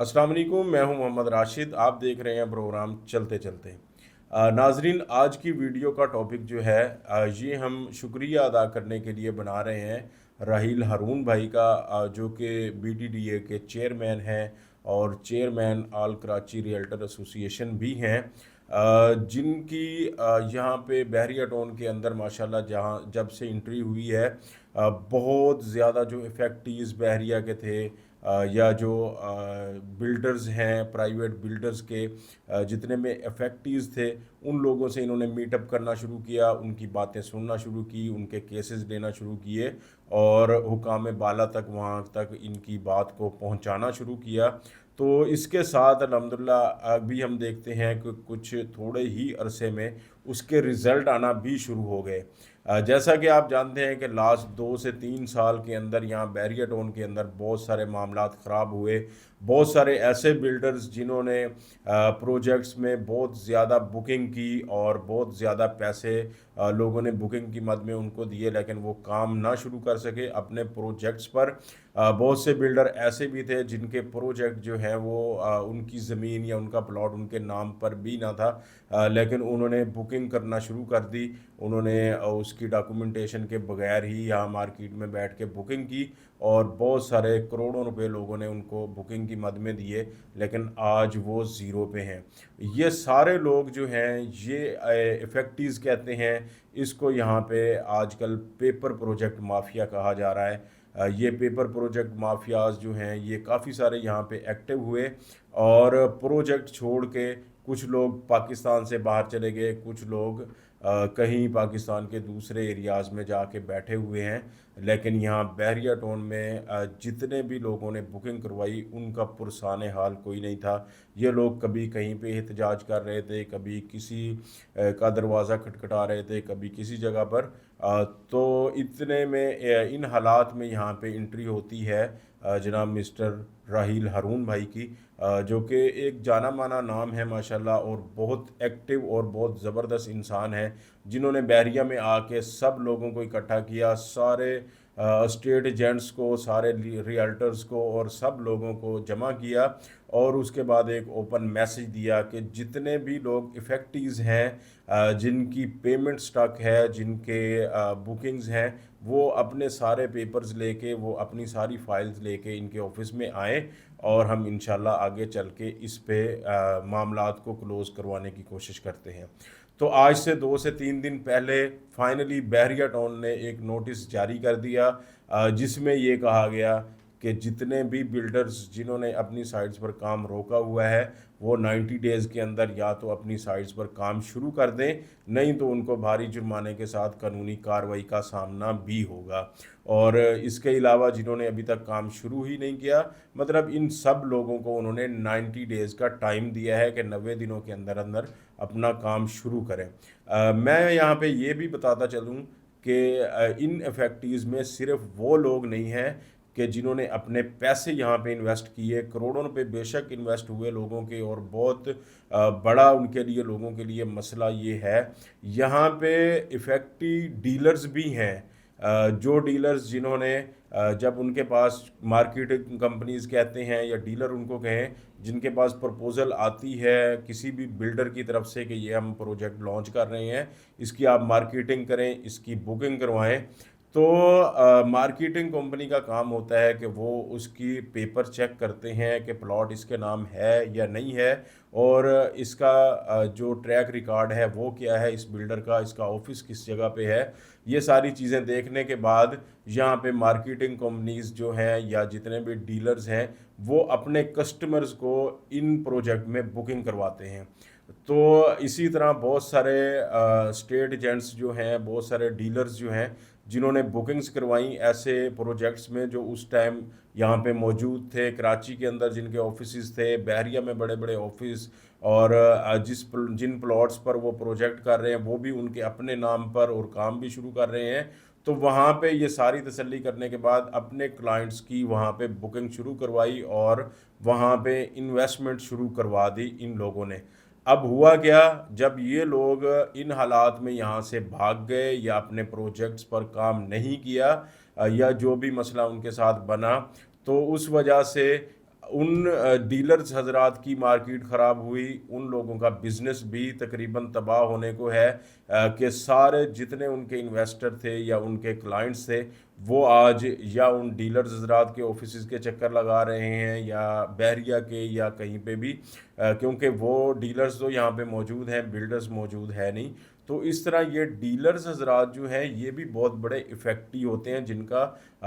अस्सलाम वालेकुम, मैं हूं मोहम्मद राशिद। आप देख रहे हैं प्रोग्राम चलते चलते। नाजरीन, आज की वीडियो का टॉपिक जो है ये हम शुक्रिया अदा करने के लिए बना रहे हैं राहील हारून भाई का, जो कि BTDA के चेयरमैन हैं और चेयरमैन आल कराची रियल्टर एसोसिएशन भी हैं, जिनकी यहाँ पे बहरिया टाउन के अंदर माशाल्लाह जहाँ जब से एंट्री हुई है, बहुत ज़्यादा जो इफ़ेक्टिव्स बहरिया के थे, या जो बिल्डर्स हैं प्राइवेट बिल्डर्स के, जितने में इफ़ेक्टिव्स थे, उन लोगों से इन्होंने मीटअप करना शुरू किया, उनकी बातें सुनना शुरू की, उनके केसेस लेना शुरू किए और हुकाम बाला तक वहाँ तक इनकी बात को पहुँचाना शुरू किया। तो इसके साथ अल्हम्दुलिल्लाह अभी हम देखते हैं कि कुछ थोड़े ही अरसे में उसके रिज़ल्ट आना भी शुरू हो गए। जैसा कि आप जानते हैं कि लास्ट 2 से 3 साल के अंदर यहाँ बहरिया टाउन के अंदर बहुत सारे मामलात ख़राब हुए। बहुत सारे ऐसे बिल्डर्स जिन्होंने प्रोजेक्ट्स में बहुत ज़्यादा बुकिंग की और बहुत ज़्यादा पैसे लोगों ने बुकिंग की मद में उनको दिए, लेकिन वो काम ना शुरू कर सके अपने प्रोजेक्ट्स पर। बहुत से बिल्डर ऐसे भी थे जिनके प्रोजेक्ट जो है वो उनकी ज़मीन या उनका प्लॉट उनके नाम पर भी ना था, लेकिन उन्होंने बुकिंग करना शुरू कर दी। उन्होंने उसकी डॉक्यूमेंटेशन के बगैर ही यहाँ मार्केट में बैठ के बुकिंग की और बहुत सारे करोड़ों रुपए लोगों ने उनको बुकिंग की मद में दिए, लेकिन आज वो ज़ीरो पे हैं। ये सारे लोग जो हैं ये इफ़ेक्टिव्स कहते हैं। इसको यहाँ पे आजकल पेपर प्रोजेक्ट माफिया कहा जा रहा है। ये पेपर प्रोजेक्ट माफियाज जो हैं ये काफ़ी सारे यहाँ पे एक्टिव हुए और प्रोजेक्ट छोड़ के कुछ लोग पाकिस्तान से बाहर चले गए, कुछ लोग कहीं पाकिस्तान के दूसरे एरियाज़ में जाके बैठे हुए हैं। लेकिन यहाँ बहरिया टाउन में जितने भी लोगों ने बुकिंग करवाई उनका पुरसाने हाल कोई नहीं था। ये लोग कभी कहीं पे एहतजाज कर रहे थे, कभी किसी का दरवाज़ा खटखटा रहे थे, कभी किसी जगह पर। तो इतने में इन हालात में यहाँ पे एंट्री होती है जनाब मिस्टर राहील हारून भाई की, जो कि एक जाना माना नाम है माशाल्लाह और बहुत एक्टिव और बहुत ज़बरदस्त इंसान है, जिन्होंने बहरिया में आके सब लोगों को इकट्ठा किया, सारे स्टेट एजेंट्स को, सारे रियल्टर्स को और सब लोगों को जमा किया और उसके बाद एक ओपन मैसेज दिया कि जितने भी लोग इफ़ेक्टिव्स हैं, जिनकी पेमेंट स्टक है, जिनके बुकिंग्स हैं, वो अपने सारे पेपर्स लेके, वो अपनी सारी फाइल्स लेके इनके ऑफिस में आए और हम इंशाल्लाह आगे चल के इस पे मामलात को क्लोज़ करवाने की कोशिश करते हैं। तो आज से 2 से 3 दिन पहले फाइनली बहरिया टाउन ने एक नोटिस जारी कर दिया, जिसमें ये कहा गया कि जितने भी बिल्डर्स जिन्होंने अपनी साइट्स पर काम रोका हुआ है वो 90 डेज़ के अंदर या तो अपनी साइट्स पर काम शुरू कर दें, नहीं तो उनको भारी जुर्माने के साथ कानूनी कार्रवाई का सामना भी होगा। और इसके अलावा जिन्होंने अभी तक काम शुरू ही नहीं किया, मतलब इन सब लोगों को उन्होंने 90 डेज़ का टाइम दिया है कि 90 दिनों के अंदर अंदर अपना काम शुरू करें। मैं यहाँ पे ये भी बताता चलूँ कि इन इफ़ेक्टिव्स में सिर्फ वो लोग नहीं हैं कि जिन्होंने अपने पैसे यहाँ पे इन्वेस्ट किए, करोड़ों रुपए बेशक इन्वेस्ट हुए लोगों के, और बहुत बड़ा उनके लिए, लोगों के लिए मसला ये है, यहाँ पे इफ़ेक्टिव डीलर्स भी हैं। जो डीलर्स जिन्होंने जब उनके पास मार्केटिंग कंपनीज कहते हैं या डीलर उनको कहें, जिनके पास प्रपोज़ल आती है किसी भी बिल्डर की तरफ से कि ये हम प्रोजेक्ट लॉन्च कर रहे हैं, इसकी आप मार्केटिंग करें, इसकी बुकिंग करवाएं, तो मार्केटिंग कंपनी का काम होता है कि वो उसकी पेपर चेक करते हैं कि प्लॉट इसके नाम है या नहीं है, और इसका जो ट्रैक रिकॉर्ड है वो क्या है इस बिल्डर का, इसका ऑफिस किस जगह पे है। ये सारी चीज़ें देखने के बाद यहाँ पे मार्केटिंग कंपनीज जो हैं या जितने भी डीलर्स हैं वो अपने कस्टमर्स को इन प्रोजेक्ट में बुकिंग करवाते हैं। तो इसी तरह बहुत सारे स्टेट एजेंट्स जो हैं, बहुत सारे डीलर्स जो हैं जिन्होंने बुकिंग्स करवाई ऐसे प्रोजेक्ट्स में जो उस टाइम यहाँ पे मौजूद थे कराची के अंदर, जिनके ऑफिस थे, बहरिया में बड़े बड़े ऑफिस, और जिन प्लॉट्स पर वो प्रोजेक्ट कर रहे हैं वो भी उनके अपने नाम पर और काम भी शुरू कर रहे हैं। तो वहाँ पे ये सारी तसल्ली करने के बाद अपने क्लाइंट्स की वहाँ पे बुकिंग शुरू करवाई और वहाँ पे इन्वेस्टमेंट शुरू करवा दी इन लोगों ने। अब हुआ क्या, जब ये लोग इन हालात में यहाँ से भाग गए या अपने प्रोजेक्ट्स पर काम नहीं किया, या जो भी मसला उनके साथ बना, तो उस वजह से उन डीलर्स हजरात की मार्केट ख़राब हुई, उन लोगों का बिज़नेस भी तकरीबन तबाह होने को है कि सारे जितने उनके इन्वेस्टर थे या उनके क्लाइंट्स थे वो आज या उन डीलर्स हजरात के ऑफिस के चक्कर लगा रहे हैं या बहरिया के या कहीं पे भी, क्योंकि वो डीलर्स तो यहाँ पे मौजूद हैं, बिल्डर्स मौजूद है नहीं। तो इस तरह ये डीलर्स हजरात जो हैं ये भी बहुत बड़े इफ़ेक्टिव होते हैं जिनका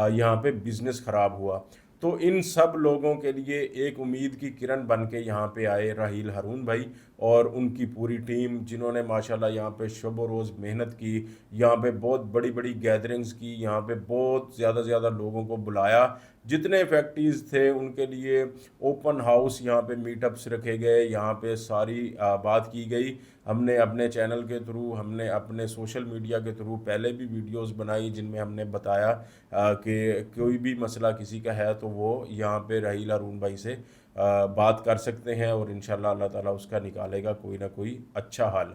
यहाँ पे बिज़नेस ख़राब हुआ। तो इन सब लोगों के लिए एक उम्मीद की किरण बन के यहाँ पे आए राहील हारून भाई और उनकी पूरी टीम, जिन्होंने माशाल्लाह यहाँ पे शब व रोज़ मेहनत की, यहाँ पे बहुत बड़ी बड़ी गैदरिंग्स की, यहाँ पे बहुत ज़्यादा से ज़्यादा लोगों को बुलाया, जितने फैक्ट्रीज़ थे उनके लिए ओपन हाउस यहाँ पे मीटअप्स रखे गए, यहाँ पे सारी बात की गई। हमने अपने चैनल के थ्रू, हमने अपने सोशल मीडिया के थ्रू पहले भी वीडियोस बनाई जिनमें हमने बताया कि कोई भी मसला किसी का है तो वो यहाँ पे राहील हारून भाई से बात कर सकते हैं और इंशाल्लाह अल्लाह ताला उसका निकालेगा कोई ना कोई अच्छा हल।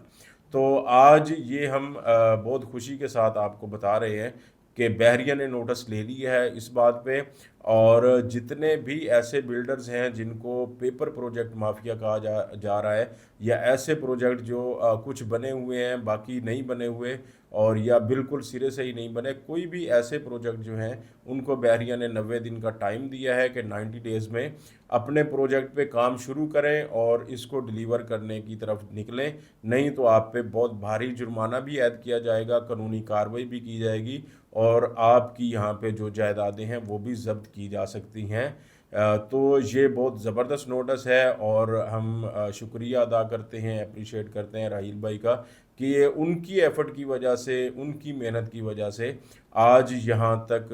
तो आज ये हम बहुत खुशी के साथ आपको बता रहे हैं कि बहरिया ने नोटिस ले लिया है इस बात पे, और जितने भी ऐसे बिल्डर्स हैं जिनको पेपर प्रोजेक्ट माफिया कहा जा रहा है, या ऐसे प्रोजेक्ट जो कुछ बने हुए हैं बाकी नहीं बने हुए, और या बिल्कुल सिरे से ही नहीं बने, कोई भी ऐसे प्रोजेक्ट जो हैं उनको बहरिया ने 90 दिन का टाइम दिया है कि 90 डेज़ में अपने प्रोजेक्ट पे काम शुरू करें और इसको डिलीवर करने की तरफ निकलें, नहीं तो आप पे बहुत भारी जुर्माना भी ऐड किया जाएगा, कानूनी कार्रवाई भी की जाएगी और आपकी यहाँ पे जो जायदादें हैं वो भी ज़ब्त की जा सकती हैं। तो ये बहुत ज़बरदस्त नोटिस है और हम शुक्रिया अदा करते हैं, अप्रिशिएट करते हैं राहील भाई का कि ये उनकी एफ़र्ट की वजह से, उनकी मेहनत की वजह से आज यहाँ तक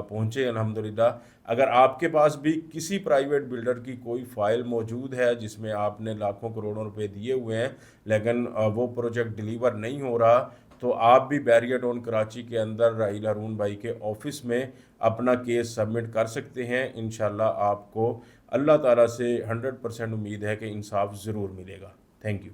पहुँचे अल्हम्दुलिल्लाह। अगर आपके पास भी किसी प्राइवेट बिल्डर की कोई फ़ाइल मौजूद है जिसमें आपने लाखों करोड़ों रुपए दिए हुए हैं लेकिन वो प्रोजेक्ट डिलीवर नहीं हो रहा, तो आप भी बैरियर टाउन कराची के अंदर राहील हारून भाई के ऑफ़िस में अपना केस सबमिट कर सकते हैं। इंशाल्लाह आपको अल्लाह ताला से 100% उम्मीद है कि इंसाफ ज़रूर मिलेगा। Thank you.